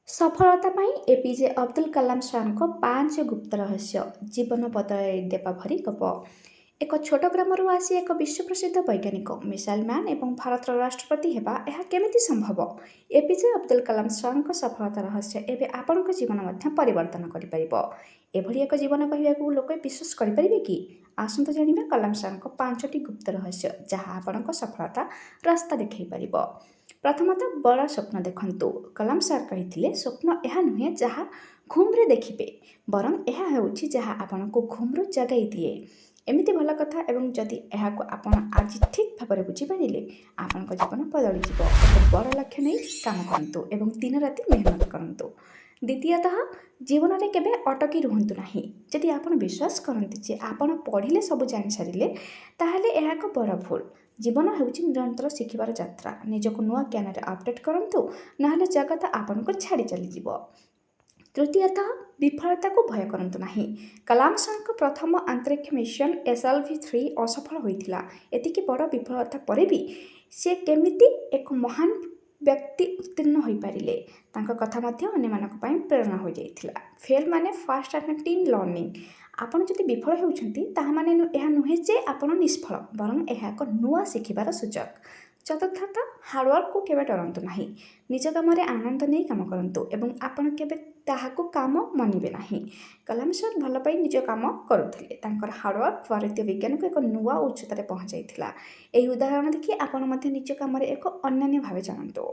ସଫଳତା ପାଇଁ ଏପିଜେ ଅବଦୁଲ କଲାମ ସାରଙ୍କ 5 ଗୁପ୍ତ ରହସ୍ୟ ଜୀବନ ବଦଳାଇ ଦେବା ଭଳି ଗପ। ଏକ ଛୋଟ ଗ୍ରାମରୁ ଆସି ଏକ ବିଶ୍ୱପ୍ରସିଦ୍ଧ ବୈଜ୍ଞାନିକ, ମିସାଇଲ ମ୍ୟାନ୍ ଏବଂ ଭାରତର ରାଷ୍ଟ୍ରପତି ହେବା ଏହା କେମିତି ସମ୍ଭବ? ଏପିଜେ ଅବଦୁଲ କଲାମ ସାରଙ୍କ ସଫଳତା ରହସ୍ୟ ଏବେ ଆପଣଙ୍କ ଜୀବନ ମଧ୍ୟ ପରିବର୍ତ୍ତନ କରିପାରିବ। ଏଭଳି ଏକ ଜୀବନ କହିବାକୁ ଲୋକେ ବିଶ୍ୱାସ କରିପାରିବେ କି? ଆସନ୍ତୁ ଜାଣିବା କଲାମ ସାରଙ୍କ 5ଟି ଗୁପ୍ତ ରହସ୍ୟ ଯାହା ଆପଣଙ୍କ ସଫଳତା ରାସ୍ତା ଦେଖାଇ ପାରିବ। ପ୍ରଥମତଃ ବଡ଼ ସ୍ୱପ୍ନ ଦେଖନ୍ତୁ। କଲାମ ସାର୍ କହିଥିଲେ, ସ୍ୱପ୍ନ ଏହା ନୁହେଁ ଯାହା ଘୁମ୍ରେ ଦେଖିବେ, ବରଂ ଏହା ହେଉଛି ଯାହା ଆପଣଙ୍କୁ ଘୁମ୍ରୁ ଜାଗାଇ ଦିଏ। ଏମିତି ଭଲ କଥା, ଏବଂ ଯଦି ଏହାକୁ ଆପଣ ଆଜି ଠିକ୍ ଭାବରେ ବୁଝିପାରିଲେ, ଆପଣଙ୍କ ଜୀବନ ବଦଳିଯିବ। ଏକ ବଡ଼ ଲକ୍ଷ୍ୟ ନେଇ କାମ କରନ୍ତୁ ଏବଂ ଦିନ ରାତି ମେହନତ କରନ୍ତୁ। ଦ୍ୱିତୀୟତଃ, ଜୀବନରେ କେବେ ଅଟକି ରୁହନ୍ତୁ ନାହିଁ। ଯଦି ଆପଣ ବିଶ୍ୱାସ କରନ୍ତି ଯେ ଆପଣ ପଢ଼ିଲେ ସବୁ ଜାଣିସାରିଲେ, ତାହେଲେ ଏହା ଏକ ବଡ଼ ଭୁଲ। ଜୀବନ ହେଉଛି ନିରନ୍ତର ଶିଖିବାର ଯାତ୍ରା। ନିଜକୁ ନୂଆ ଜ୍ଞାନରେ ଅପଡେଟ୍ କରନ୍ତୁ, ନହେଲେ ଜଗତ ଆପଣଙ୍କୁ ଛାଡ଼ି ଚାଲିଯିବ। ତୃତୀୟତଃ, ବିଫଳତାକୁ ଭୟ କରନ୍ତୁ ନାହିଁ। କଲାମ ସାରଙ୍କ ପ୍ରଥମ ଅନ୍ତରୀକ୍ଷ ମିଶନ SLV-3 ଅସଫଳ ହୋଇଥିଲା। ଏତିକି ବଡ଼ ବିଫଳତା ପରେ ବି ସେ କେମିତି ଏକ ମହାନ ବ୍ୟକ୍ତି ଉତ୍ତୀର୍ଣ୍ଣ ହୋଇପାରିଲେ, ତାଙ୍କ କଥା ମଧ୍ୟ ଅନ୍ୟମାନଙ୍କ ପାଇଁ ପ୍ରେରଣା ହୋଇଯାଇଥିଲା। ଫେଲ୍ ମାନେ ଫାର୍ଷ୍ଟ ଆଟେମ୍ପ୍ଟ ଇନ୍ ଲର୍ଣ୍ଣିଂ। ଆପଣ ଯଦି ବିଫଳ ହେଉଛନ୍ତି, ତାହା ମାନେ ଏହା ନୁହେଁ ଯେ ଆପଣ ନିଷ୍ଫଳ, ବରଂ ଏହା ଏକ ନୂଆ ଶିଖିବାର ସୁଯୋଗ। ଚତୁର୍ଥତଃ, ହାର୍ଡୱାର୍କକୁ କେବେ ଡରନ୍ତୁ ନାହିଁ। ନିଜ କାମରେ ଆନନ୍ଦ ନେଇ କାମ କରନ୍ତୁ ଏବଂ ଆପଣ କେବେ ତାହାକୁ କାମ ମନିବେ ନାହିଁ। କଲାମ ସାର୍ ଭଲ ପାଇ ନିଜ କାମ କରୁଥିଲେ। ତାଙ୍କର ହାର୍ଡୱାର୍କ ଭାରତୀୟ ବିଜ୍ଞାନକୁ ଏକ ନୂଆ ଉଚ୍ଚତାରେ ପହଞ୍ଚାଇଥିଲା। ଏହି ଉଦାହରଣ ଦେଖି ଆପଣ ମଧ୍ୟ ନିଜ କାମରେ ଏକ ଅନନ୍ୟ ଭାବେ ଜାଣନ୍ତୁ।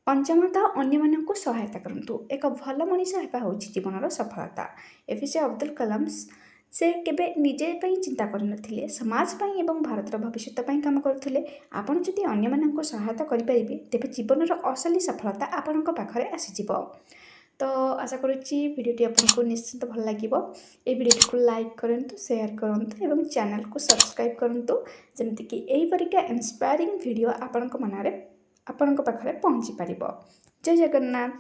ପଞ୍ଚମତଃ, ଅନ୍ୟମାନଙ୍କୁ ସହାୟତା କରନ୍ତୁ। ଏକ ଭଲ ମଣିଷ ହେବା ହେଉଛି ଜୀବନର ସଫଳତା। ଏପିଜେ ଅବଦୁଲ କଲାମ ସେ କେବେ ନିଜ ପାଇଁ ଚିନ୍ତା କରିନଥିଲେ, ସମାଜ ପାଇଁ ଏବଂ ଭାରତର ଭବିଷ୍ୟତ ପାଇଁ କାମ କରୁଥିଲେ। ଆପଣ ଯଦି ଅନ୍ୟମାନଙ୍କୁ ସହାୟତା କରିପାରିବେ, ତେବେ ଜୀବନର ଅସଲି ସଫଳତା ଆପଣଙ୍କ ପାଖରେ ଆସିଯିବ। ତ ଆଶା କରୁଛି ଭିଡ଼ିଓଟି ଆପଣଙ୍କୁ ନିଶ୍ଚିତ ଭଲ ଲାଗିବ। ଏହି ଭିଡ଼ିଓଟିକୁ ଲାଇକ୍ କରନ୍ତୁ, ସେୟାର କରନ୍ତୁ ଏବଂ ଚ୍ୟାନେଲକୁ ସବସ୍କ୍ରାଇବ୍ କରନ୍ତୁ, ଯେମିତିକି ଏହିପରିକା ଇନ୍ସପାୟାରିଂ ଭିଡ଼ିଓ ଆପଣଙ୍କ ପାଖରେ ପହଞ୍ଚି ପାରିବ। ଜୟ ଜଗନ୍ନାଥ।